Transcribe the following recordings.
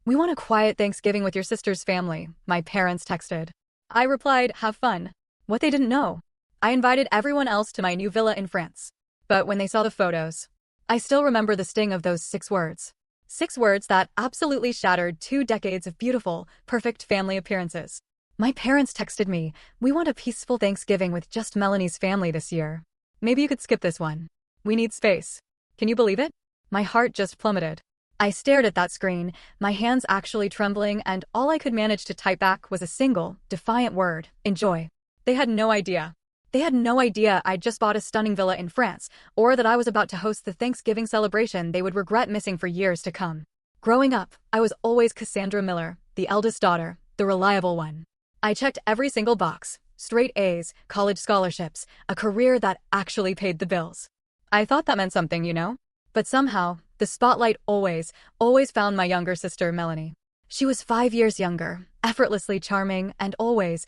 "We want a quiet Thanksgiving with your sister's family," my parents texted. I replied, "Have fun." What they didn't know. I invited everyone else to my new villa in France. But when they saw the photos, I still remember the sting of those 6 words. 6 words that absolutely shattered 2 decades of beautiful, perfect family appearances. My parents texted me, "We want a peaceful Thanksgiving with just Melanie's family this year. Maybe you could skip this one. We need space." Can you believe it? My heart just plummeted. I stared at that screen, my hands actually trembling, and all I could manage to type back was a single, defiant word: enjoy. They had no idea. They had no idea I'd just bought a stunning villa in France, or that I was about to host the Thanksgiving celebration they would regret missing for years to come. Growing up, I was always Cassandra Miller, the eldest daughter, the reliable one. I checked every single box: straight A's, college scholarships, a career that actually paid the bills. I thought that meant something, you know? But somehow, the spotlight always found my younger sister, Melanie. She was 5 years younger, effortlessly charming, and always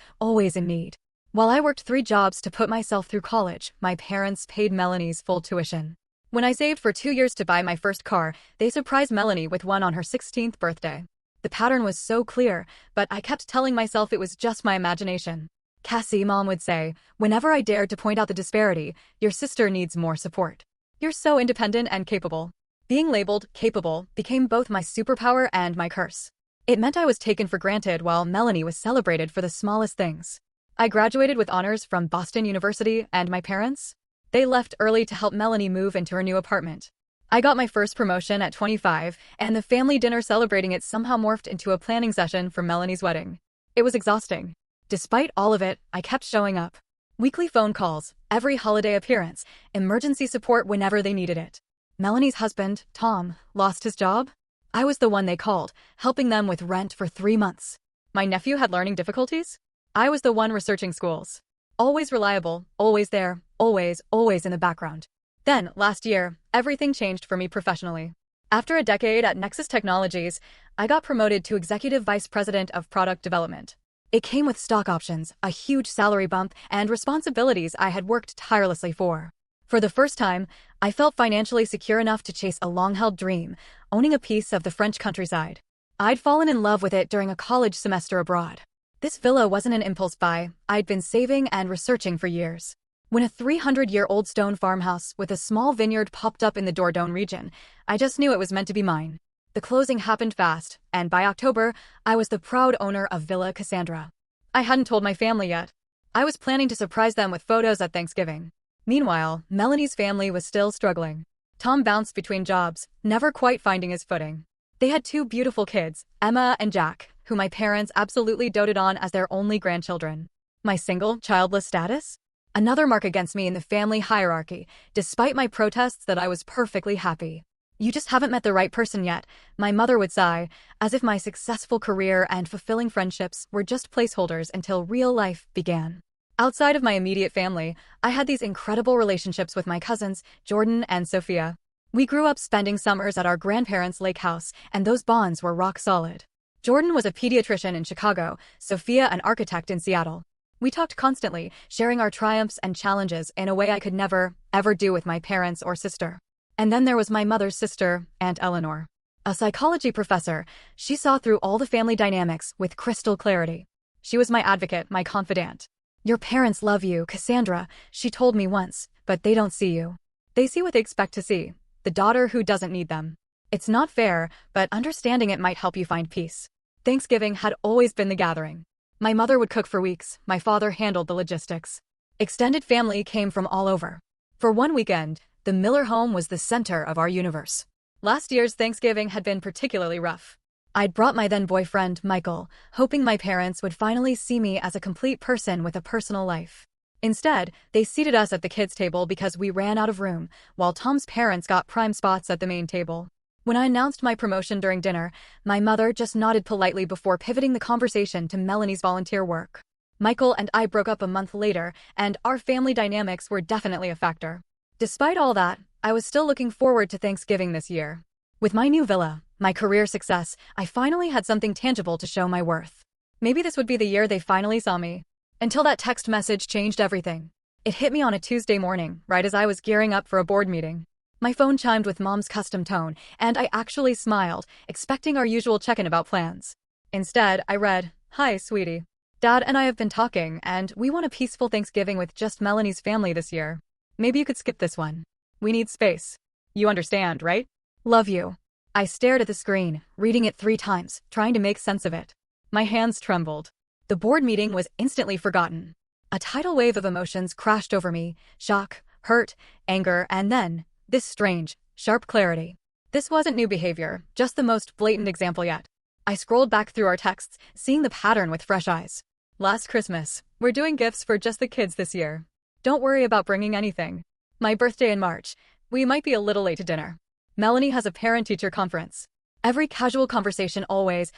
in need. While I worked 3 jobs to put myself through college, my parents paid Melanie's full tuition. When I saved for 2 years to buy my first car, they surprised Melanie with one on her 16th birthday. The pattern was so clear, but I kept telling myself it was just my imagination. "Cassie," Mom would say, whenever I dared to point out the disparity, "your sister needs more support. You're so independent and capable." Being labeled capable became both my superpower and my curse. It meant I was taken for granted while Melanie was celebrated for the smallest things. I graduated with honors from Boston University, and my parents? They left early to help Melanie move into her new apartment. I got my first promotion at 25, and the family dinner celebrating it somehow morphed into a planning session for Melanie's wedding. It was exhausting. Despite all of it, I kept showing up. Weekly phone calls, every holiday appearance, emergency support whenever they needed it. Melanie's husband, Tom, lost his job. I was the one they called, helping them with rent for 3 months. My nephew had learning difficulties. I was the one researching schools. Always reliable, always there, always in the background. Then, last year, everything changed for me professionally. After a decade at Nexus Technologies, I got promoted to Executive Vice President of Product Development. It came with stock options, a huge salary bump, and responsibilities I had worked tirelessly for. For the first time, I felt financially secure enough to chase a long-held dream, owning a piece of the French countryside. I'd fallen in love with it during a college semester abroad. This villa wasn't an impulse buy. I'd been saving and researching for years. When a 300-year-old stone farmhouse with a small vineyard popped up in the Dordogne region, I just knew it was meant to be mine. The closing happened fast, and by October, I was the proud owner of Villa Cassandra. I hadn't told my family yet. I was planning to surprise them with photos at Thanksgiving. Meanwhile, Melanie's family was still struggling. Tom bounced between jobs, never quite finding his footing. They had 2 beautiful kids, Emma and Jack, who my parents absolutely doted on as their only grandchildren. My single, childless status? Another mark against me in the family hierarchy, despite my protests that I was perfectly happy. "You just haven't met the right person yet," my mother would sigh, as if my successful career and fulfilling friendships were just placeholders until real life began. Outside of my immediate family, I had these incredible relationships with my cousins, Jordan and Sophia. We grew up spending summers at our grandparents' lake house, and those bonds were rock solid. Jordan was a pediatrician in Chicago, Sophia an architect in Seattle. We talked constantly, sharing our triumphs and challenges in a way I could never, ever do with my parents or sister. And then there was my mother's sister, Aunt Eleanor. A psychology professor, she saw through all the family dynamics with crystal clarity. She was my advocate, my confidant. "Your parents love you, Cassandra," she told me once, "but they don't see you. They see what they expect to see, the daughter who doesn't need them. It's not fair, but understanding it might help you find peace." Thanksgiving had always been the gathering. My mother would cook for weeks, my father handled the logistics. Extended family came from all over. For one weekend, the Miller home was the center of our universe. Last year's Thanksgiving had been particularly rough. I'd brought my then-boyfriend, Michael, hoping my parents would finally see me as a complete person with a personal life. Instead, they seated us at the kids' table because we ran out of room, while Tom's parents got prime spots at the main table. When I announced my promotion during dinner, my mother just nodded politely before pivoting the conversation to Melanie's volunteer work. Michael and I broke up a month later, and our family dynamics were definitely a factor. Despite all that, I was still looking forward to Thanksgiving this year. With my new villa, my career success, I finally had something tangible to show my worth. Maybe this would be the year they finally saw me. Until that text message changed everything. It hit me on a Tuesday morning, right as I was gearing up for a board meeting. My phone chimed with Mom's custom tone, and I actually smiled, expecting our usual check-in about plans. Instead, I read, "Hi, sweetie. Dad and I have been talking, and we want a peaceful Thanksgiving with just Melanie's family this year. Maybe you could skip this one. We need space. You understand, right? Love you." I stared at the screen, reading it 3 times, trying to make sense of it. My hands trembled. The board meeting was instantly forgotten. A tidal wave of emotions crashed over me: shock, hurt, anger, and then this strange, sharp clarity. This wasn't new behavior, just the most blatant example yet. I scrolled back through our texts, seeing the pattern with fresh eyes. Last Christmas, we're doing gifts for just the kids this year. Don't worry about bringing anything. My birthday in March. We might be a little late to dinner. Melanie has a parent-teacher conference. Every casual conversation always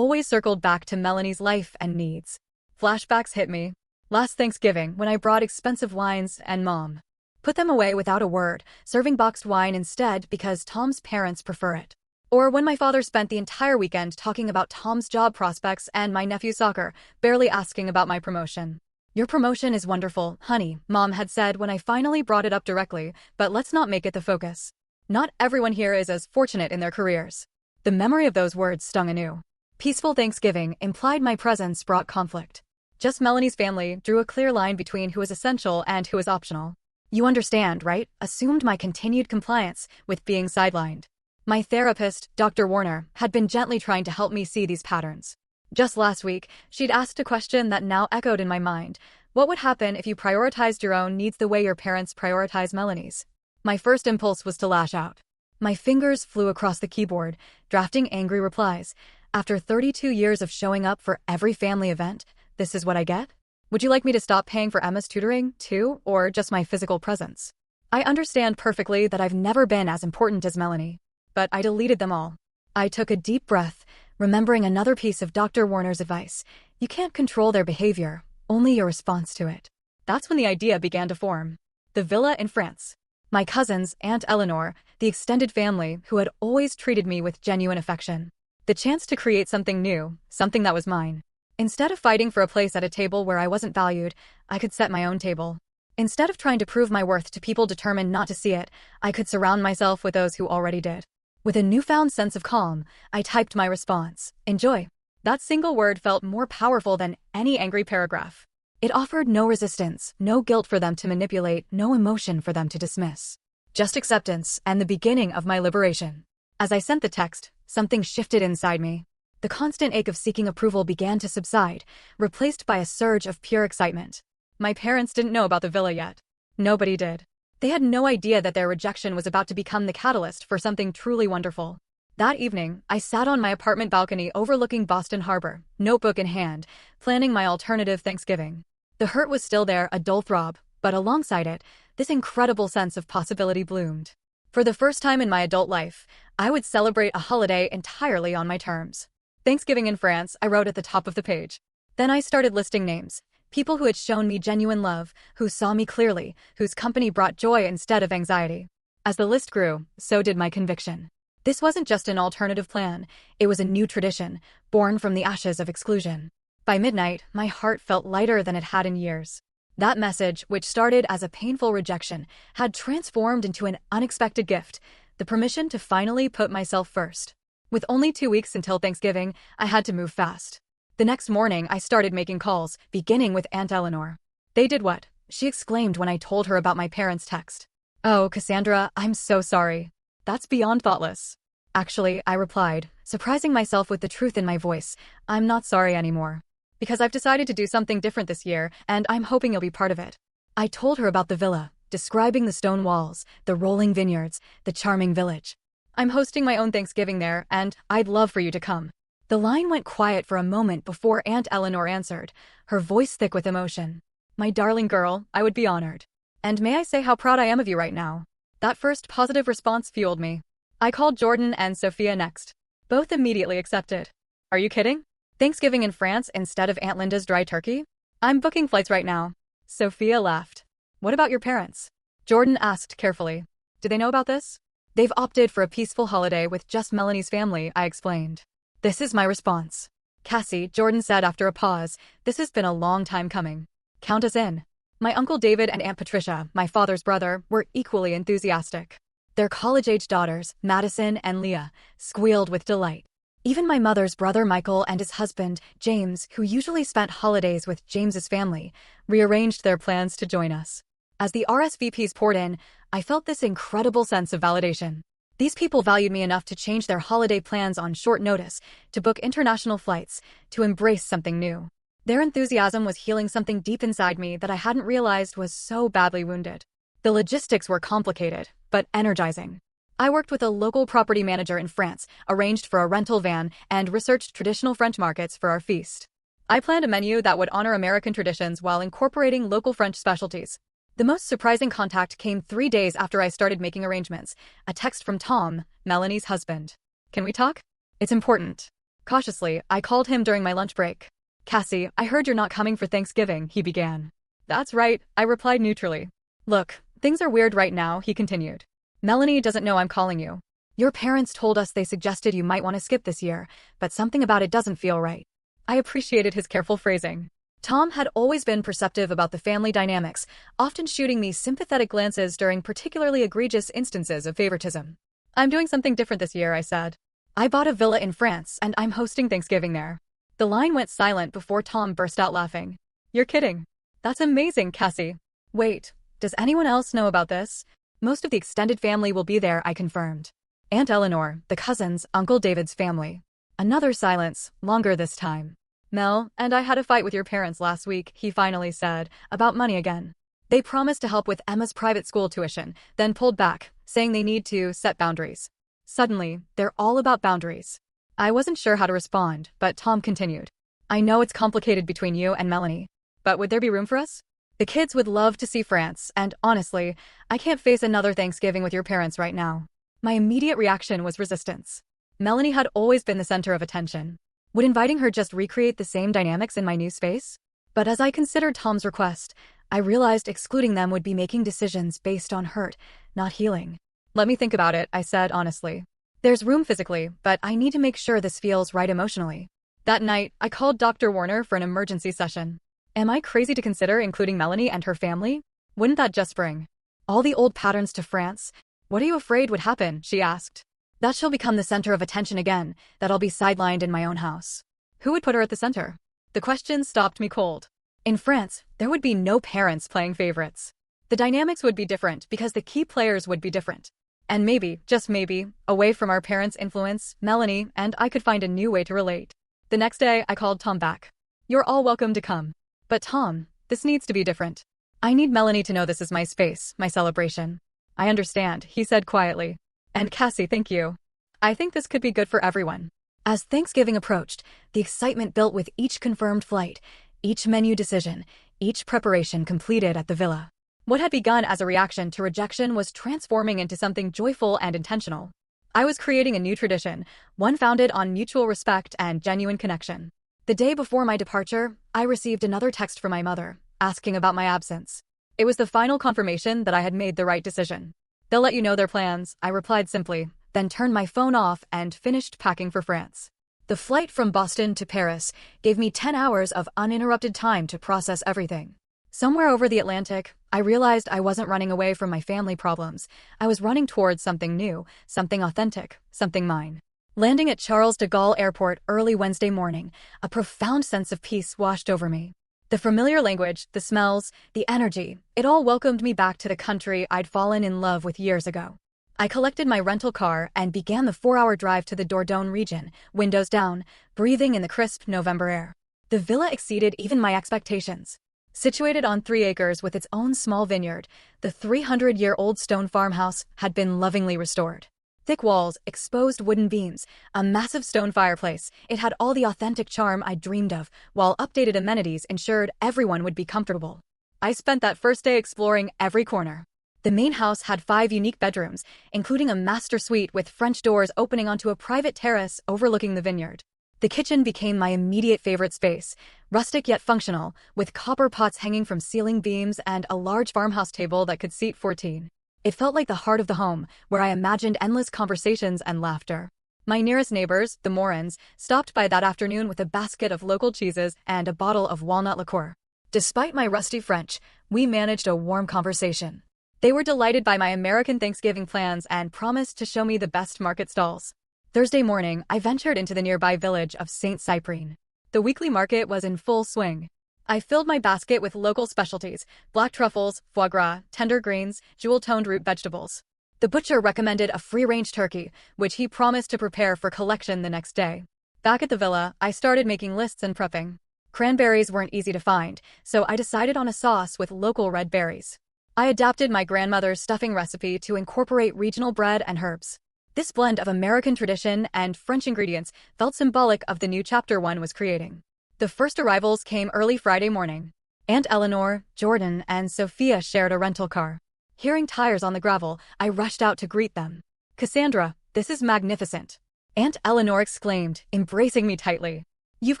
circled back to Melanie's life and needs. Flashbacks hit me. Last Thanksgiving, when I brought expensive wines and Mom put them away without a word, serving boxed wine instead because Tom's parents prefer it. Or when my father spent the entire weekend talking about Tom's job prospects and my nephew's soccer, barely asking about my promotion. "Your promotion is wonderful, honey," Mom had said when I finally brought it up directly, "but let's not make it the focus. Not everyone here is as fortunate in their careers." The memory of those words stung anew. Peaceful Thanksgiving implied my presence brought conflict. Just Melanie's family drew a clear line between who was essential and who was optional. "You understand, right?" assumed my continued compliance with being sidelined. My therapist, Dr. Warner, had been gently trying to help me see these patterns. Just last week, she'd asked a question that now echoed in my mind. What would happen if you prioritized your own needs the way your parents prioritize Melanie's? My first impulse was to lash out. My fingers flew across the keyboard, drafting angry replies. "After 32 years of showing up for every family event, this is what I get? Would you like me to stop paying for Emma's tutoring, too, or just my physical presence? I understand perfectly that I've never been as important as Melanie." But I deleted them all. I took a deep breath, remembering another piece of Dr. Warner's advice. You can't control their behavior, only your response to it. That's when the idea began to form. The villa in France. My cousins, Aunt Eleanor, the extended family who had always treated me with genuine affection. The chance to create something new, something that was mine. Instead of fighting for a place at a table where I wasn't valued, I could set my own table. Instead of trying to prove my worth to people determined not to see it, I could surround myself with those who already did. With a newfound sense of calm, I typed my response: "Enjoy." That single word felt more powerful than any angry paragraph. It offered no resistance, no guilt for them to manipulate, no emotion for them to dismiss. Just acceptance and the beginning of my liberation. As I sent the text, something shifted inside me. The constant ache of seeking approval began to subside, replaced by a surge of pure excitement. My parents didn't know about the villa yet. Nobody did. They had no idea that their rejection was about to become the catalyst for something truly wonderful. That evening, I sat on my apartment balcony overlooking Boston Harbor, notebook in hand, planning my alternative Thanksgiving. The hurt was still there, a dull throb, but alongside it, this incredible sense of possibility bloomed. For the first time in my adult life, I would celebrate a holiday entirely on my terms. Thanksgiving in France, I wrote at the top of the page. Then I started listing names. People who had shown me genuine love, who saw me clearly, whose company brought joy instead of anxiety. As the list grew, so did my conviction. This wasn't just an alternative plan, it was a new tradition, born from the ashes of exclusion. By midnight, my heart felt lighter than it had in years. That message, which started as a painful rejection, had transformed into an unexpected gift, the permission to finally put myself first. With only 2 weeks until Thanksgiving, I had to move fast. The next morning, I started making calls, beginning with Aunt Eleanor. "They did what?" she exclaimed when I told her about my parents' text. "Oh, Cassandra, I'm so sorry. That's beyond thoughtless." "Actually," I replied, surprising myself with the truth in my voice, "I'm not sorry anymore. Because I've decided to do something different this year, and I'm hoping you'll be part of it." I told her about the villa, describing the stone walls, the rolling vineyards, the charming village. "I'm hosting my own Thanksgiving there, and I'd love for you to come." The line went quiet for a moment before Aunt Eleanor answered, her voice thick with emotion. "My darling girl, I would be honored. And may I say how proud I am of you right now?" That first positive response fueled me. I called Jordan and Sophia next. Both immediately accepted. "Are you kidding? Thanksgiving in France instead of Aunt Linda's dry turkey? I'm booking flights right now." Sophia laughed. "What about your parents?" Jordan asked carefully. "Do they know about this?" "They've opted for a peaceful holiday with just Melanie's family," I explained. "This is my response." "Cassie," Jordan said after a pause, "this has been a long time coming. Count us in." My Uncle David and Aunt Patricia, my father's brother, were equally enthusiastic. Their college-age daughters, Madison and Leah, squealed with delight. Even my mother's brother Michael and his husband, James, who usually spent holidays with James's family, rearranged their plans to join us. As the RSVPs poured in, I felt this incredible sense of validation. These people valued me enough to change their holiday plans on short notice, to book international flights, to embrace something new. Their enthusiasm was healing something deep inside me that I hadn't realized was so badly wounded. The logistics were complicated, but energizing. I worked with a local property manager in France, arranged for a rental van, and researched traditional French markets for our feast. I planned a menu that would honor American traditions while incorporating local French specialties. The most surprising contact came 3 days after I started making arrangements, a text from Tom, Melanie's husband. "Can we talk? It's important." Cautiously, I called him during my lunch break. "Cassie, I heard you're not coming for Thanksgiving," he began. "That's right," I replied neutrally. "Look, things are weird right now," he continued. "Melanie doesn't know I'm calling you. Your parents told us they suggested you might want to skip this year, but something about it doesn't feel right." I appreciated his careful phrasing. Tom had always been perceptive about the family dynamics, often shooting me sympathetic glances during particularly egregious instances of favoritism. "I'm doing something different this year," I said. "I bought a villa in France and I'm hosting Thanksgiving there." The line went silent before Tom burst out laughing. "You're kidding. That's amazing, Cassie." "Wait, does anyone else know about this?" "Most of the extended family will be there," I confirmed. "Aunt Eleanor, the cousins, Uncle David's family." Another silence, longer this time. "Mel and I had a fight with your parents last week," he finally said, "about money again. They promised to help with Emma's private school tuition, then pulled back, saying they need to set boundaries." Suddenly, they're all about boundaries. I wasn't sure how to respond, but Tom continued. "I know it's complicated between you and Melanie, but would there be room for us? The kids would love to see France, and honestly, I can't face another Thanksgiving with your parents right now." My immediate reaction was resistance. Melanie had always been the center of attention. Would inviting her just recreate the same dynamics in my new space? But as I considered Tom's request, I realized excluding them would be making decisions based on hurt, not healing. "Let me think about it," I said honestly. "There's room physically, but I need to make sure this feels right emotionally." That night, I called Dr. Warner for an emergency session. "Am I crazy to consider including Melanie and her family? Wouldn't that just bring all the old patterns to France? What are you afraid would happen?" she asked. "That she'll become the center of attention again, that I'll be sidelined in my own house." Who would put her at the center? The question stopped me cold. In France, there would be no parents playing favorites. The dynamics would be different because the key players would be different. And maybe, just maybe, away from our parents' influence, Melanie and I could find a new way to relate. The next day, I called Tom back. "You're all welcome to come. But Tom, this needs to be different. I need Melanie to know this is my space, my celebration." "I understand," he said quietly. "And Cassie, thank you. I think this could be good for everyone." As Thanksgiving approached, the excitement built with each confirmed flight, each menu decision, each preparation completed at the villa. What had begun as a reaction to rejection was transforming into something joyful and intentional. I was creating a new tradition, one founded on mutual respect and genuine connection. The day before my departure, I received another text from my mother, asking about my absence. It was the final confirmation that I had made the right decision. "They'll let you know their plans," I replied simply, then turned my phone off and finished packing for France. The flight from Boston to Paris gave me 10 hours of uninterrupted time to process everything. Somewhere over the Atlantic, I realized I wasn't running away from my family problems. I was running towards something new, something authentic, something mine. Landing at Charles de Gaulle Airport early Wednesday morning, a profound sense of peace washed over me. The familiar language, the smells, the energy, it all welcomed me back to the country I'd fallen in love with years ago. I collected my rental car and began the 4-hour drive to the Dordogne region, windows down, breathing in the crisp November air. The villa exceeded even my expectations. Situated on 3 acres with its own small vineyard, the 300-year-old stone farmhouse had been lovingly restored. Thick walls, exposed wooden beams, a massive stone fireplace, it had all the authentic charm I dreamed of, while updated amenities ensured everyone would be comfortable. I spent that first day exploring every corner. The main house had 5 unique bedrooms, including a master suite with French doors opening onto a private terrace overlooking the vineyard. The kitchen became my immediate favorite space, rustic yet functional, with copper pots hanging from ceiling beams and a large farmhouse table that could seat 14. It felt like the heart of the home, where I imagined endless conversations and laughter. My nearest neighbors, the Morans, stopped by that afternoon with a basket of local cheeses and a bottle of walnut liqueur. Despite my rusty French, we managed a warm conversation. They were delighted by my American Thanksgiving plans and promised to show me the best market stalls. Thursday morning, I ventured into the nearby village of St. Cyprien. The weekly market was in full swing. I filled my basket with local specialties: black truffles, foie gras, tender greens, jewel-toned root vegetables. The butcher recommended a free-range turkey, which he promised to prepare for collection the next day. Back at the villa, I started making lists and prepping. Cranberries weren't easy to find, so I decided on a sauce with local red berries. I adapted my grandmother's stuffing recipe to incorporate regional bread and herbs. This blend of American tradition and French ingredients felt symbolic of the new chapter one was creating. The first arrivals came early Friday morning. Aunt Eleanor, Jordan, and Sophia shared a rental car. Hearing tires on the gravel, I rushed out to greet them. "Cassandra, this is magnificent," Aunt Eleanor exclaimed, embracing me tightly. "You've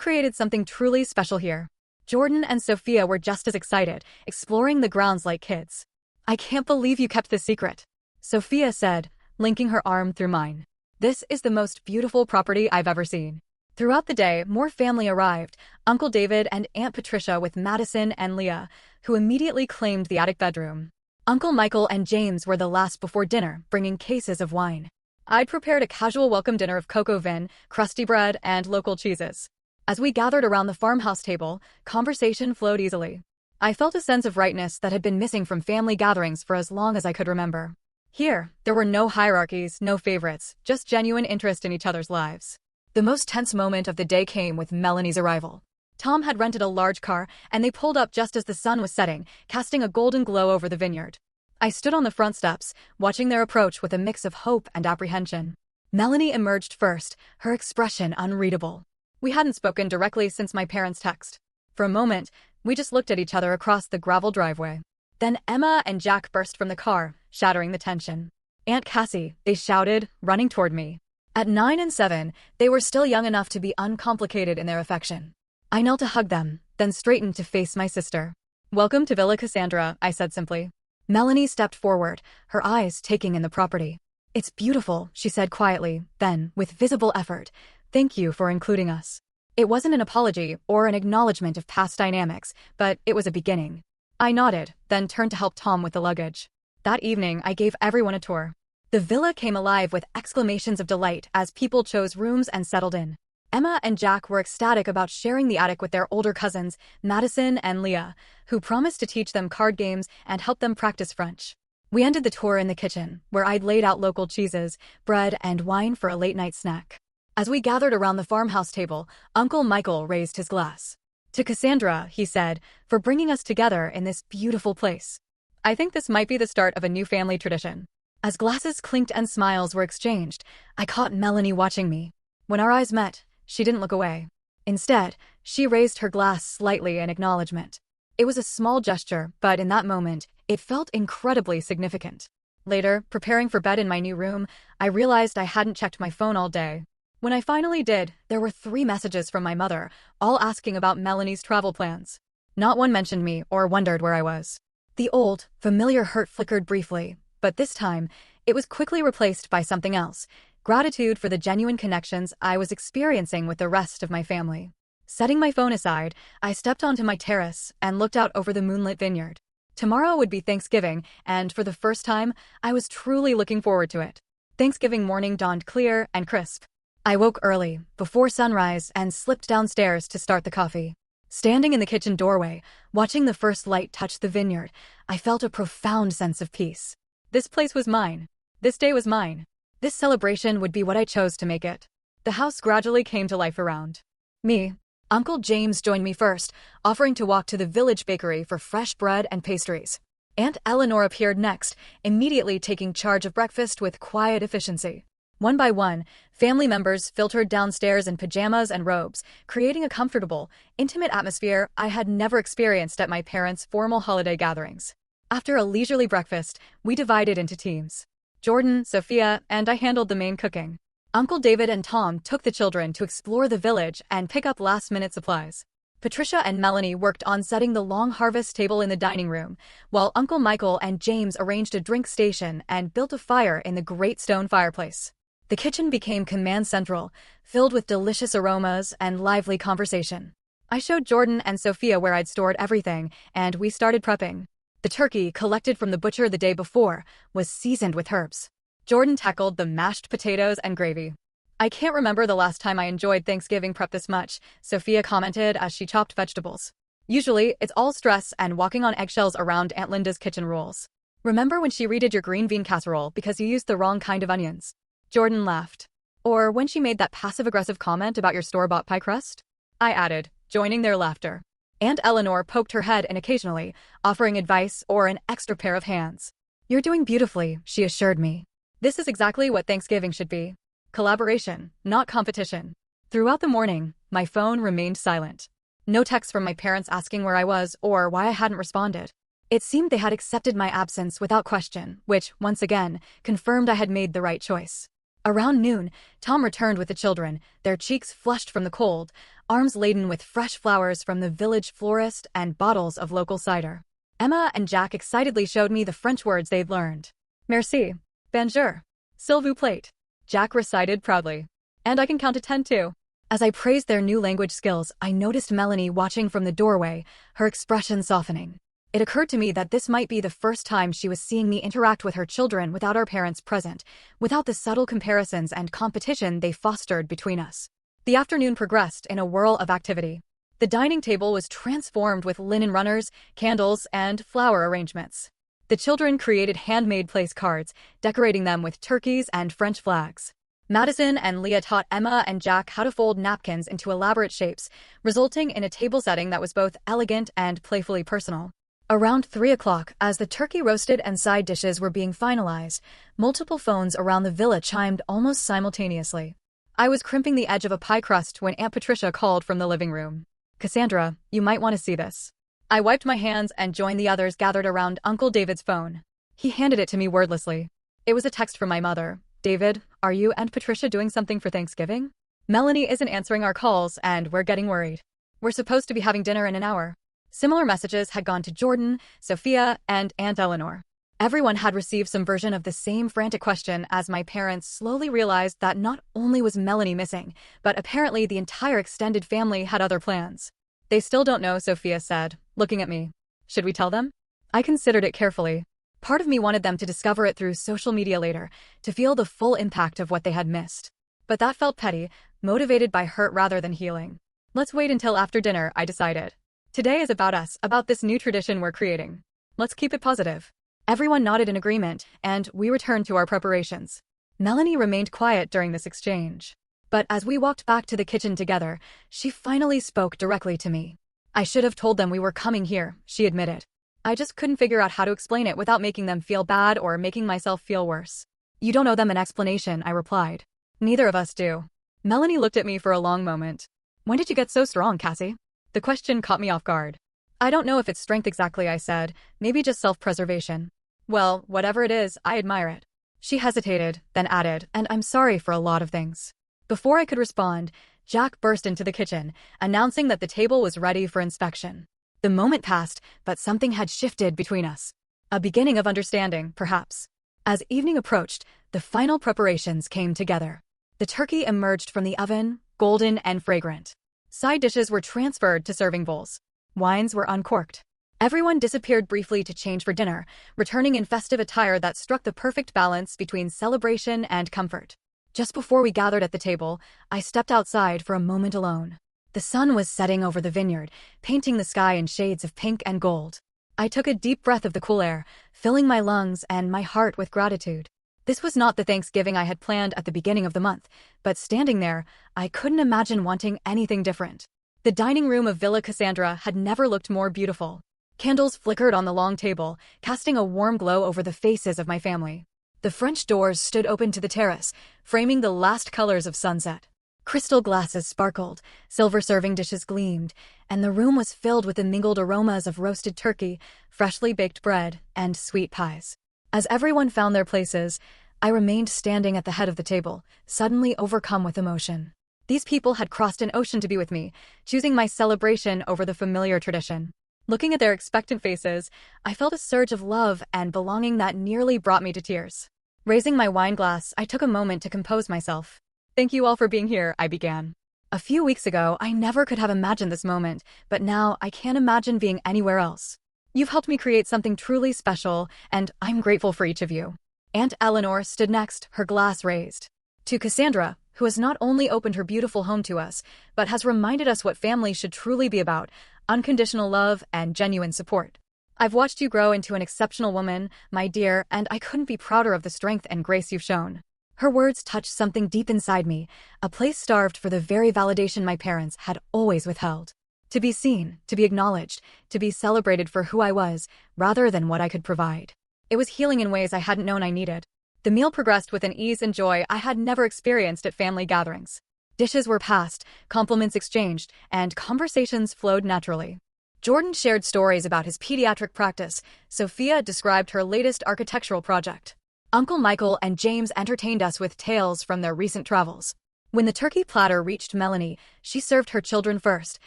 created something truly special here." Jordan and Sophia were just as excited, exploring the grounds like kids. "I can't believe you kept this secret," Sophia said, linking her arm through mine. "This is the most beautiful property I've ever seen." Throughout the day, more family arrived: Uncle David and Aunt Patricia with Madison and Leah, who immediately claimed the attic bedroom. Uncle Michael and James were the last before dinner, bringing cases of wine. I'd prepared a casual welcome dinner of cocoa vin, crusty bread, and local cheeses. As we gathered around the farmhouse table, conversation flowed easily. I felt a sense of rightness that had been missing from family gatherings for as long as I could remember. Here, there were no hierarchies, no favorites, just genuine interest in each other's lives. The most tense moment of the day came with Melanie's arrival. Tom had rented a large car, and they pulled up just as the sun was setting, casting a golden glow over the vineyard. I stood on the front steps, watching their approach with a mix of hope and apprehension. Melanie emerged first, her expression unreadable. We hadn't spoken directly since my parents' text. For a moment, we just looked at each other across the gravel driveway. Then Emma and Jack burst from the car, shattering the tension. "Aunt Cassie," they shouted, running toward me. At 9 and 7, they were still young enough to be uncomplicated in their affection. I knelt to hug them, then straightened to face my sister. "Welcome to Villa Cassandra," I said simply. Melanie stepped forward, her eyes taking in the property. "It's beautiful," she said quietly, then, with visible effort, "Thank you for including us." It wasn't an apology or an acknowledgement of past dynamics, but it was a beginning. I nodded, then turned to help Tom with the luggage. That evening, I gave everyone a tour. The villa came alive with exclamations of delight as people chose rooms and settled in. Emma and Jack were ecstatic about sharing the attic with their older cousins, Madison and Leah, who promised to teach them card games and help them practice French. We ended the tour in the kitchen, where I'd laid out local cheeses, bread, and wine for a late-night snack. As we gathered around the farmhouse table, Uncle Michael raised his glass. "To Cassandra," he said, "for bringing us together in this beautiful place. I think this might be the start of a new family tradition." As glasses clinked and smiles were exchanged, I caught Melanie watching me. When our eyes met, she didn't look away. Instead, she raised her glass slightly in acknowledgement. It was a small gesture, but in that moment, it felt incredibly significant. Later, preparing for bed in my new room, I realized I hadn't checked my phone all day. When I finally did, there were 3 messages from my mother, all asking about Melanie's travel plans. Not one mentioned me or wondered where I was. The old, familiar hurt flickered briefly, but this time, it was quickly replaced by something else: gratitude for the genuine connections I was experiencing with the rest of my family. Setting my phone aside, I stepped onto my terrace and looked out over the moonlit vineyard. Tomorrow would be Thanksgiving, and for the first time, I was truly looking forward to it. Thanksgiving morning dawned clear and crisp. I woke early, before sunrise, and slipped downstairs to start the coffee. Standing in the kitchen doorway, watching the first light touch the vineyard, I felt a profound sense of peace. This place was mine. This day was mine. This celebration would be what I chose to make it. The house gradually came to life around me. Uncle James joined me first, offering to walk to the village bakery for fresh bread and pastries. Aunt Eleanor appeared next, immediately taking charge of breakfast with quiet efficiency. One by one, family members filtered downstairs in pajamas and robes, creating a comfortable, intimate atmosphere I had never experienced at my parents' formal holiday gatherings. After a leisurely breakfast, we divided into teams. Jordan, Sophia, and I handled the main cooking. Uncle David and Tom took the children to explore the village and pick up last-minute supplies. Patricia and Melanie worked on setting the long harvest table in the dining room, while Uncle Michael and James arranged a drink station and built a fire in the great stone fireplace. The kitchen became command central, filled with delicious aromas and lively conversation. I showed Jordan and Sophia where I'd stored everything, and we started prepping. The turkey, collected from the butcher the day before, was seasoned with herbs. Jordan tackled the mashed potatoes and gravy. I can't remember the last time I enjoyed Thanksgiving prep this much, Sophia commented as she chopped vegetables. Usually, it's all stress and walking on eggshells around Aunt Linda's kitchen rules. Remember when she redid your green bean casserole because you used the wrong kind of onions? Jordan laughed. Or when she made that passive-aggressive comment about your store-bought pie crust? I added, joining their laughter. Aunt Eleanor poked her head in occasionally, offering advice or an extra pair of hands. You're doing beautifully, she assured me. This is exactly what Thanksgiving should be. Collaboration, not competition. Throughout the morning, my phone remained silent. No texts from my parents asking where I was or why I hadn't responded. It seemed they had accepted my absence without question, which, once again, confirmed I had made the right choice. Around noon, Tom returned with the children, their cheeks flushed from the cold, arms laden with fresh flowers from the village florist and bottles of local cider. Emma and Jack excitedly showed me the French words they'd learned. Merci. Bonjour. S'il vous plaît. Jack recited proudly. And I can count to 10 too. As I praised their new language skills, I noticed Melanie watching from the doorway, her expression softening. It occurred to me that this might be the first time she was seeing me interact with her children without our parents present, without the subtle comparisons and competition they fostered between us. The afternoon progressed in a whirl of activity. The dining table was transformed with linen runners, candles, and flower arrangements. The children created handmade place cards, decorating them with turkeys and French flags. Madison and Leah taught Emma and Jack how to fold napkins into elaborate shapes, resulting in a table setting that was both elegant and playfully personal. Around 3 o'clock, as the turkey roasted and side dishes were being finalized, multiple phones around the villa chimed almost simultaneously. I was crimping the edge of a pie crust when Aunt Patricia called from the living room. Cassandra, you might want to see this. I wiped my hands and joined the others gathered around Uncle David's phone. He handed it to me wordlessly. It was a text from my mother. David, are you and Patricia doing something for Thanksgiving? Melanie isn't answering our calls and we're getting worried. We're supposed to be having dinner in an hour. Similar messages had gone to Jordan, Sophia, and Aunt Eleanor. Everyone had received some version of the same frantic question as my parents slowly realized that not only was Melanie missing, but apparently the entire extended family had other plans. They still don't know, Sophia said, looking at me. Should we tell them? I considered it carefully. Part of me wanted them to discover it through social media later, to feel the full impact of what they had missed. But that felt petty, motivated by hurt rather than healing. Let's wait until after dinner, I decided. Today is about us, about this new tradition we're creating. Let's keep it positive. Everyone nodded in agreement, and we returned to our preparations. Melanie remained quiet during this exchange. But as we walked back to the kitchen together, she finally spoke directly to me. I should have told them we were coming here, she admitted. I just couldn't figure out how to explain it without making them feel bad or making myself feel worse. You don't owe them an explanation, I replied. Neither of us do. Melanie looked at me for a long moment. When did you get so strong, Cassie? The question caught me off guard. I don't know if it's strength exactly, I said. Maybe just self-preservation. Well, whatever it is, I admire it. She hesitated, then added, and I'm sorry for a lot of things. Before I could respond, Jack burst into the kitchen, announcing that the table was ready for inspection. The moment passed, but something had shifted between us. A beginning of understanding, perhaps. As evening approached, the final preparations came together. The turkey emerged from the oven, golden and fragrant. Side dishes were transferred to serving bowls. Wines were uncorked. Everyone disappeared briefly to change for dinner, returning in festive attire that struck the perfect balance between celebration and comfort. Just before we gathered at the table, I stepped outside for a moment alone. The sun was setting over the vineyard, painting the sky in shades of pink and gold. I took a deep breath of the cool air, filling my lungs and my heart with gratitude. This was not the Thanksgiving I had planned at the beginning of the month, but standing there, I couldn't imagine wanting anything different. The dining room of Villa Cassandra had never looked more beautiful. Candles flickered on the long table, casting a warm glow over the faces of my family. The French doors stood open to the terrace, framing the last colors of sunset. Crystal glasses sparkled, silver serving dishes gleamed, and the room was filled with the mingled aromas of roasted turkey, freshly baked bread, and sweet pies. As everyone found their places, I remained standing at the head of the table, suddenly overcome with emotion. These people had crossed an ocean to be with me, choosing my celebration over the familiar tradition. Looking at their expectant faces, I felt a surge of love and belonging that nearly brought me to tears. Raising my wine glass, I took a moment to compose myself. Thank you all for being here, I began. A few weeks ago, I never could have imagined this moment, but now I can't imagine being anywhere else. You've helped me create something truly special, and I'm grateful for each of you. Aunt Eleanor stood next, her glass raised. To Cassandra, who has not only opened her beautiful home to us, but has reminded us what family should truly be about: unconditional love and genuine support. I've watched you grow into an exceptional woman, my dear, and I couldn't be prouder of the strength and grace you've shown. Her words touched something deep inside me, a place starved for the very validation my parents had always withheld. To be seen, to be acknowledged, to be celebrated for who I was, rather than what I could provide. It was healing in ways I hadn't known I needed. The meal progressed with an ease and joy I had never experienced at family gatherings. Dishes were passed, compliments exchanged, and conversations flowed naturally. Jordan shared stories about his pediatric practice. Sophia described her latest architectural project. Uncle Michael and James entertained us with tales from their recent travels. When the turkey platter reached Melanie, she served her children first,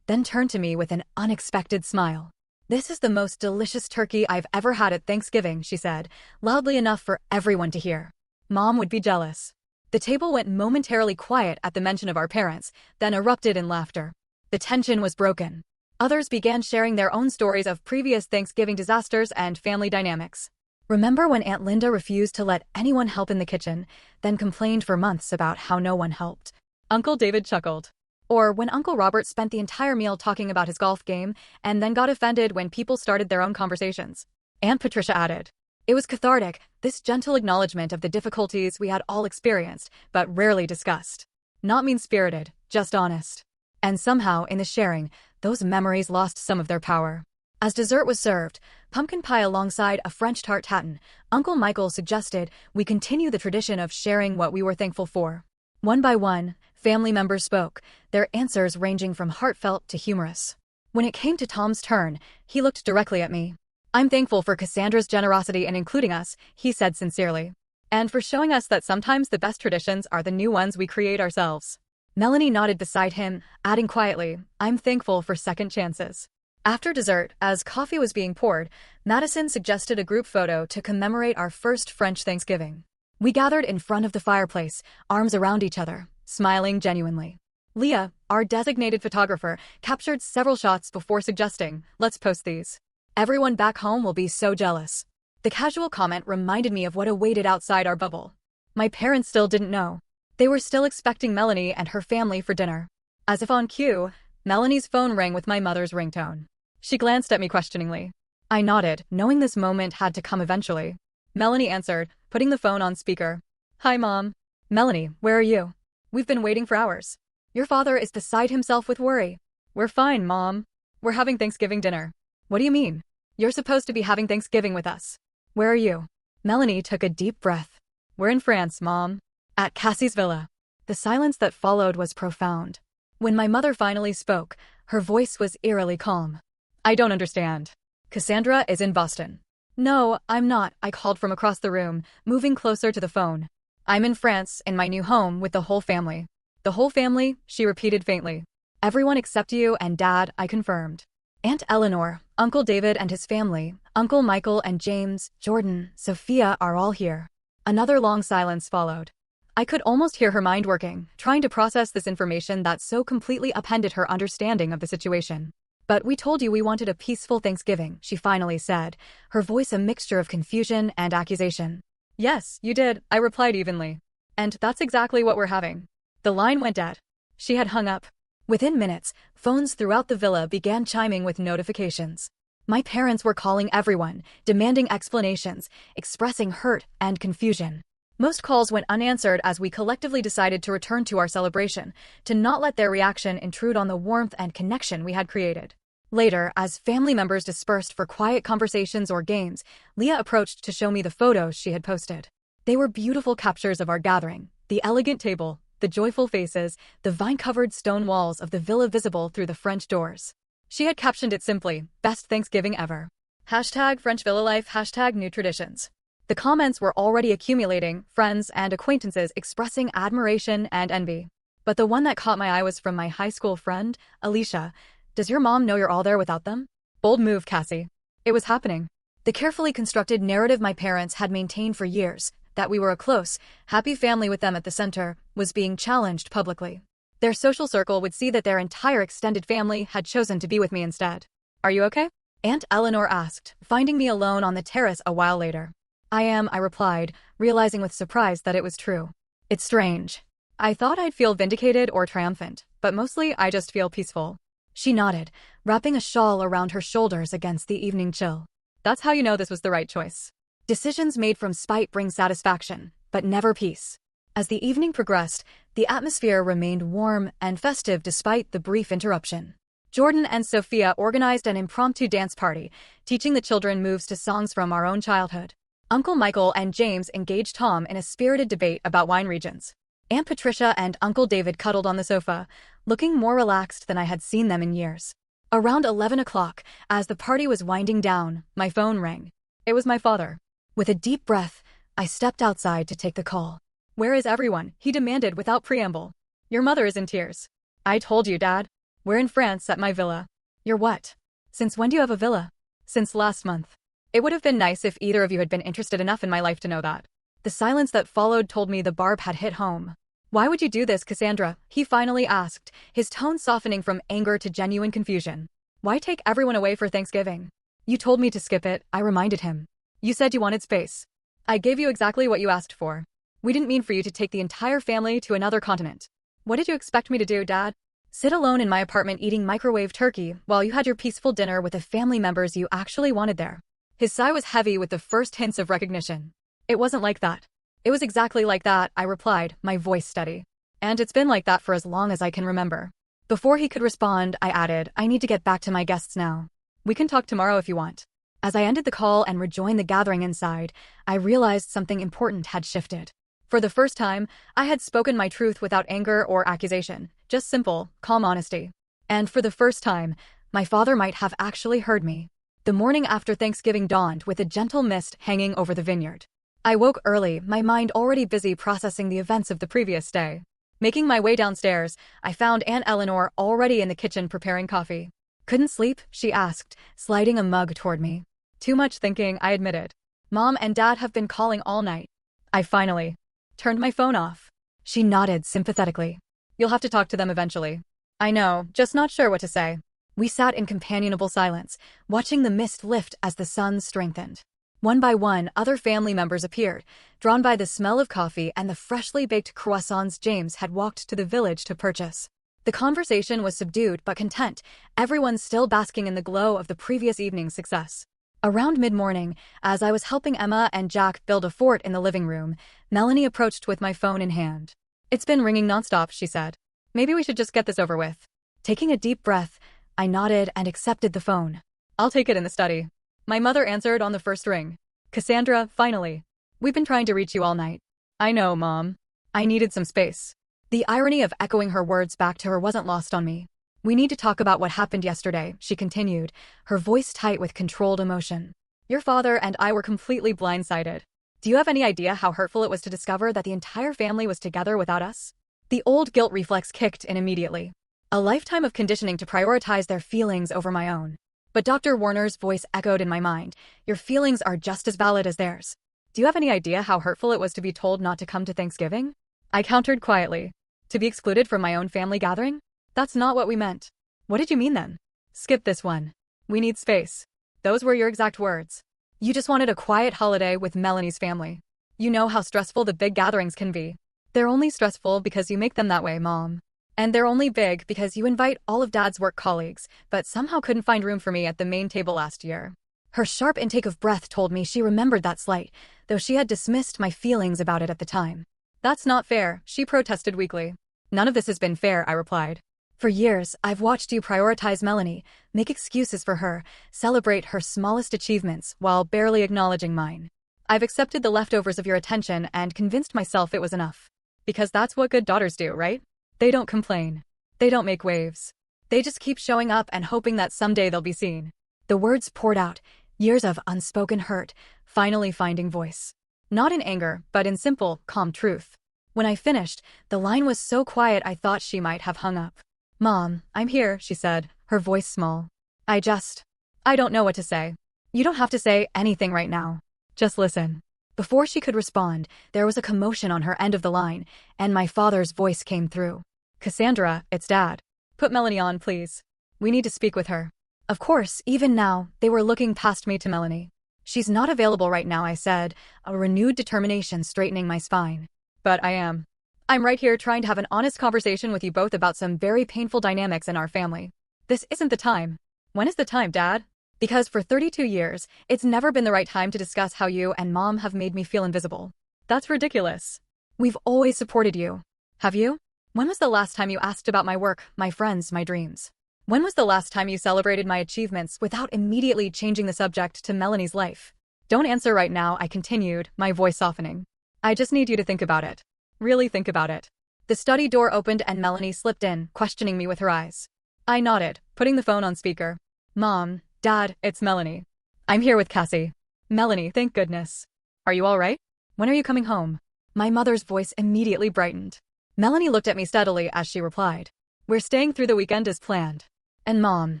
then turned to me with an unexpected smile. "This is the most delicious turkey I've ever had at Thanksgiving," she said, loudly enough for everyone to hear. Mom would be jealous. The table went momentarily quiet at the mention of our parents, then erupted in laughter. The tension was broken. Others began sharing their own stories of previous Thanksgiving disasters and family dynamics. "Remember when Aunt Linda refused to let anyone help in the kitchen, then complained for months about how no one helped?" Uncle David chuckled. "Or when Uncle Robert spent the entire meal talking about his golf game and then got offended when people started their own conversations?" Aunt Patricia added. It was cathartic, this gentle acknowledgement of the difficulties we had all experienced, but rarely discussed. Not mean-spirited, just honest. And somehow, in the sharing, those memories lost some of their power. As dessert was served, pumpkin pie alongside a French tart tatin, Uncle Michael suggested we continue the tradition of sharing what we were thankful for. One by one, family members spoke, their answers ranging from heartfelt to humorous. When it came to Tom's turn, he looked directly at me. "I'm thankful for Cassandra's generosity in including us," he said sincerely. "And for showing us that sometimes the best traditions are the new ones we create ourselves." Melanie nodded beside him, adding quietly, "I'm thankful for second chances." After dessert, as coffee was being poured, Madison suggested a group photo to commemorate our first French Thanksgiving. We gathered in front of the fireplace, arms around each other, smiling genuinely. Leah, our designated photographer, captured several shots before suggesting, "Let's post these. Everyone back home will be so jealous." The casual comment reminded me of what awaited outside our bubble. My parents still didn't know. They were still expecting Melanie and her family for dinner. As if on cue, Melanie's phone rang with my mother's ringtone. She glanced at me questioningly. I nodded, knowing this moment had to come eventually. Melanie answered, putting the phone on speaker. "Hi, Mom." "Melanie, where are you? We've been waiting for hours." "Your father is beside himself with worry." "We're fine, Mom. We're having Thanksgiving dinner." "What do you mean? You're supposed to be having Thanksgiving with us. Where are you?" Melanie took a deep breath. "We're in France, Mom. At Cassie's villa." The silence that followed was profound. When my mother finally spoke, her voice was eerily calm. "I don't understand. Cassandra is in Boston." "No, I'm not," I called from across the room, moving closer to the phone. "I'm in France, in my new home, with the whole family." "The whole family?" she repeated faintly. "Everyone except you and Dad," I confirmed. Aunt Eleanor, Uncle David and his family, Uncle Michael and James, Jordan, Sophia are all here. Another long silence followed. I could almost hear her mind working, trying to process this information that so completely upended her understanding of the situation. "But we told you we wanted a peaceful Thanksgiving," she finally said, her voice a mixture of confusion and accusation. "Yes, you did," I replied evenly. "And that's exactly what we're having." The line went dead. She had hung up. Within minutes, phones throughout the villa began chiming with notifications. My parents were calling everyone, demanding explanations, expressing hurt and confusion. Most calls went unanswered as we collectively decided to return to our celebration, to not let their reaction intrude on the warmth and connection we had created. Later, as family members dispersed for quiet conversations or games, Leah approached to show me the photos she had posted. They were beautiful captures of our gathering, the elegant table, the joyful faces, the vine-covered stone walls of the villa visible through the French doors. She had captioned it simply, "Best Thanksgiving ever." Hashtag French Villa Life, hashtag New Traditions. The comments were already accumulating, friends and acquaintances expressing admiration and envy. But the one that caught my eye was from my high school friend, Alicia. "Does your mom know you're all there without them?" Bold move, Cassie. It was happening. The carefully constructed narrative my parents had maintained for years, that we were a close, happy family with them at the center, was being challenged publicly. Their social circle would see that their entire extended family had chosen to be with me instead. "Are you okay?" Aunt Eleanor asked, finding me alone on the terrace a while later. I am, I replied, realizing with surprise that it was true. It's strange. I thought I'd feel vindicated or triumphant, but mostly I just feel peaceful. She nodded, wrapping a shawl around her shoulders against the evening chill. That's how you know this was the right choice. Decisions made from spite bring satisfaction, but never peace. As the evening progressed, the atmosphere remained warm and festive despite the brief interruption. Jordan and Sophia organized an impromptu dance party, teaching the children moves to songs from our own childhood. Uncle Michael and James engaged Tom in a spirited debate about wine regions. Aunt Patricia and Uncle David cuddled on the sofa, looking more relaxed than I had seen them in years. Around 11 o'clock, as the party was winding down, my phone rang. It was my father. With a deep breath, I stepped outside to take the call. "Where is everyone?" he demanded without preamble. "Your mother is in tears." "I told you, Dad. We're in France at my villa." "You're what? Since when do you have a villa?" "Since last month." It would have been nice if either of you had been interested enough in my life to know that. The silence that followed told me the barb had hit home. "Why would you do this, Cassandra?" he finally asked, his tone softening from anger to genuine confusion. "Why take everyone away for Thanksgiving?" "You told me to skip it," I reminded him. "You said you wanted space. I gave you exactly what you asked for. We didn't mean for you to take the entire family to another continent." "What did you expect me to do, Dad? Sit alone in my apartment eating microwave turkey while you had your peaceful dinner with the family members you actually wanted there?" His sigh was heavy with the first hints of recognition. "It wasn't like that." "It was exactly like that," I replied, my voice steady. "And it's been like that for as long as I can remember." Before he could respond, I added, "I need to get back to my guests now. We can talk tomorrow if you want." As I ended the call and rejoined the gathering inside, I realized something important had shifted. For the first time, I had spoken my truth without anger or accusation, just simple, calm honesty. And for the first time, my father might have actually heard me. The morning after Thanksgiving dawned with a gentle mist hanging over the vineyard. I woke early, my mind already busy processing the events of the previous day. Making my way downstairs, I found Aunt Eleanor already in the kitchen preparing coffee. "Couldn't sleep?" she asked, sliding a mug toward me. "Too much thinking," I admitted. "Mom and Dad have been calling all night." I finally turned my phone off. She nodded sympathetically. "You'll have to talk to them eventually." "I know, just not sure what to say." We sat in companionable silence, watching the mist lift as the sun strengthened. One by one, other family members appeared, drawn by the smell of coffee and the freshly baked croissants James had walked to the village to purchase. The conversation was subdued but content, everyone still basking in the glow of the previous evening's success. Around mid-morning, as I was helping Emma and Jack build a fort in the living room, Melanie approached with my phone in hand. "It's been ringing nonstop," she said. "Maybe we should just get this over with." Taking a deep breath, I nodded and accepted the phone. "I'll take it in the study." My mother answered on the first ring. "Cassandra, finally. We've been trying to reach you all night." "I know, Mom. I needed some space." The irony of echoing her words back to her wasn't lost on me. "We need to talk about what happened yesterday," she continued, her voice tight with controlled emotion. "Your father and I were completely blindsided. Do you have any idea how hurtful it was to discover that the entire family was together without us?" The old guilt reflex kicked in immediately. A lifetime of conditioning to prioritize their feelings over my own. But Dr. Warner's voice echoed in my mind. "Your feelings are just as valid as theirs. Do you have any idea how hurtful it was to be told not to come to Thanksgiving?" I countered quietly. "To be excluded from my own family gathering? That's not what we meant." "What did you mean then?" "Skip this one. We need space." Those were your exact words. "You just wanted a quiet holiday with Melanie's family. You know how stressful the big gatherings can be. They're only stressful because you make them that way, Mom. And they're only big because you invite all of Dad's work colleagues, but somehow couldn't find room for me at the main table last year." Her sharp intake of breath told me she remembered that slight, though she had dismissed my feelings about it at the time. "That's not fair," she protested weakly. "None of this has been fair," I replied. "For years, I've watched you prioritize Melanie, make excuses for her, celebrate her smallest achievements while barely acknowledging mine. I've accepted the leftovers of your attention and convinced myself it was enough. Because that's what good daughters do, right? They don't complain. They don't make waves. They just keep showing up and hoping that someday they'll be seen." The words poured out, years of unspoken hurt, finally finding voice. Not in anger, but in simple, calm truth. When I finished, the line was so quiet I thought she might have hung up. "Mom, I'm here," she said, her voice small. I don't know what to say." "You don't have to say anything right now. Just listen." Before she could respond, there was a commotion on her end of the line, and my father's voice came through. "Cassandra, it's Dad. Put Melanie on, please. We need to speak with her." Of course, even now, they were looking past me to Melanie. She's not available right now, I said, a renewed determination straightening my spine. But I am. I'm right here trying to have an honest conversation with you both about some very painful dynamics in our family. This isn't the time. When is the time, Dad? Because for 32 years, it's never been the right time to discuss how you and Mom have made me feel invisible. That's ridiculous. We've always supported you. Have you? When was the last time you asked about my work, my friends, my dreams? When was the last time you celebrated my achievements without immediately changing the subject to Melanie's life? Don't answer right now, I continued, my voice softening. I just need you to think about it. Really think about it. The study door opened and Melanie slipped in, questioning me with her eyes. I nodded, putting the phone on speaker. Mom, Dad, it's Melanie. I'm here with Cassie. Melanie, thank goodness. Are you all right? When are you coming home? My mother's voice immediately brightened. Melanie looked at me steadily as she replied. We're staying through the weekend as planned. And Mom,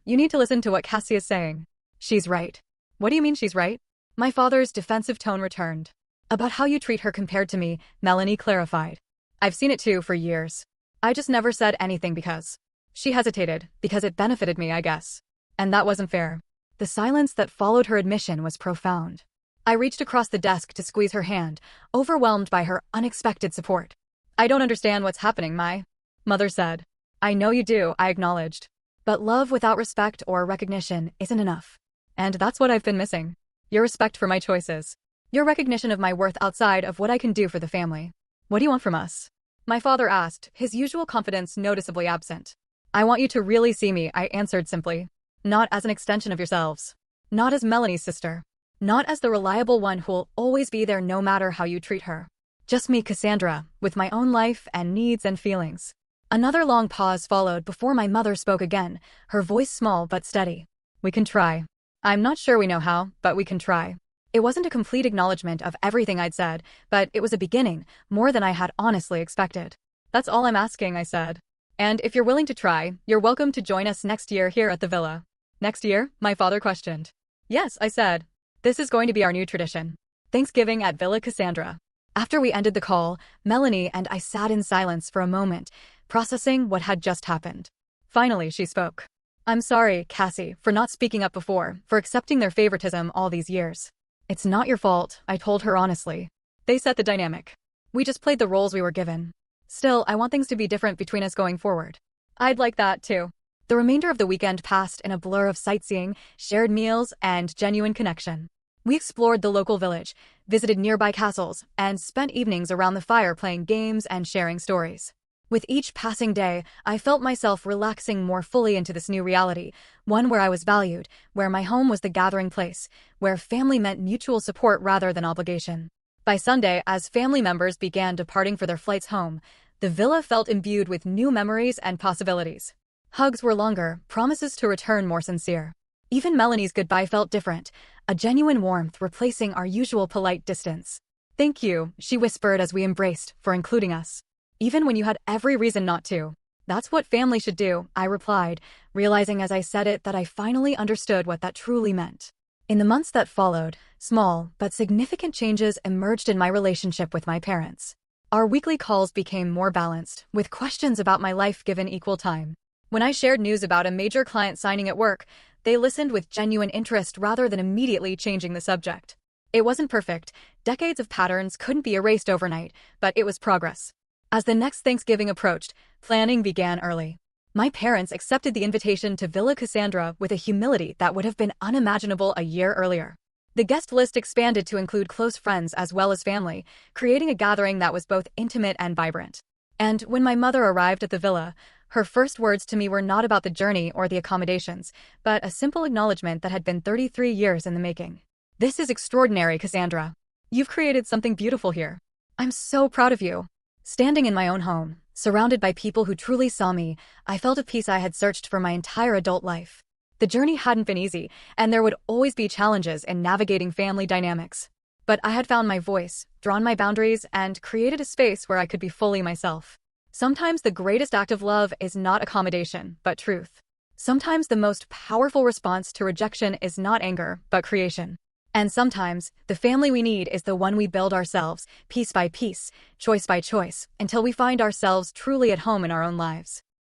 you need to listen to what Cassie is saying. She's right. What do you mean she's right? My father's defensive tone returned. About how you treat her compared to me, Melanie clarified. I've seen it too for years. I just never said anything because. She hesitated, because it benefited me, I guess. And that wasn't fair. The silence that followed her admission was profound. I reached across the desk to squeeze her hand, overwhelmed by her unexpected support. I don't understand what's happening, my mother said. I know you do, I acknowledged. But love without respect or recognition isn't enough. And that's what I've been missing. Your respect for my choices. Your recognition of my worth outside of what I can do for the family. What do you want from us? My father asked, his usual confidence noticeably absent. I want you to really see me, I answered simply. Not as an extension of yourselves. Not as Melanie's sister. Not as the reliable one who'll always be there no matter how you treat her. Just me, Cassandra, with my own life and needs and feelings. Another long pause followed before my mother spoke again, her voice small but steady. We can try. I'm not sure we know how, but we can try. It wasn't a complete acknowledgement of everything I'd said, but it was a beginning, more than I had honestly expected. That's all I'm asking, I said. And if you're willing to try, you're welcome to join us next year here at the villa. Next year? My father questioned. Yes, I said. This is going to be our new tradition. Thanksgiving at Villa Cassandra. After we ended the call, Melanie and I sat in silence for a moment, processing what had just happened. Finally, she spoke. I'm sorry, Cassie, for not speaking up before, for accepting their favoritism all these years. It's not your fault, I told her honestly. They set the dynamic. We just played the roles we were given. Still, I want things to be different between us going forward. I'd like that, too. The remainder of the weekend passed in a blur of sightseeing, shared meals, and genuine connection. We explored the local village, visited nearby castles, and spent evenings around the fire playing games and sharing stories. With each passing day, I felt myself relaxing more fully into this new reality, one where I was valued, where my home was the gathering place, where family meant mutual support rather than obligation. By Sunday, as family members began departing for their flights home, the villa felt imbued with new memories and possibilities. Hugs were longer, promises to return more sincere. Even Melanie's goodbye felt different, a genuine warmth replacing our usual polite distance. Thank you, she whispered as we embraced, for including us. Even when you had every reason not to. That's what family should do, I replied, realizing as I said it that I finally understood what that truly meant. In the months that followed, small but significant changes emerged in my relationship with my parents. Our weekly calls became more balanced, with questions about my life given equal time. When I shared news about a major client signing at work, they listened with genuine interest rather than immediately changing the subject. It wasn't perfect, decades of patterns couldn't be erased overnight, but it was progress. As the next Thanksgiving approached, planning began early. My parents accepted the invitation to Villa Cassandra with a humility that would have been unimaginable a year earlier. The guest list expanded to include close friends as well as family, creating a gathering that was both intimate and vibrant. And when my mother arrived at the villa, her first words to me were not about the journey or the accommodations, but a simple acknowledgement that had been 33 years in the making. This is extraordinary, Cassandra. You've created something beautiful here. I'm so proud of you. Standing in my own home, surrounded by people who truly saw me, I felt a peace I had searched for my entire adult life. The journey hadn't been easy, and there would always be challenges in navigating family dynamics. But I had found my voice, drawn my boundaries, and created a space where I could be fully myself. Sometimes the greatest act of love is not accommodation, but truth. Sometimes the most powerful response to rejection is not anger, but creation. And sometimes, the family we need is the one we build ourselves, piece by piece, choice by choice, until we find ourselves truly at home in our own lives.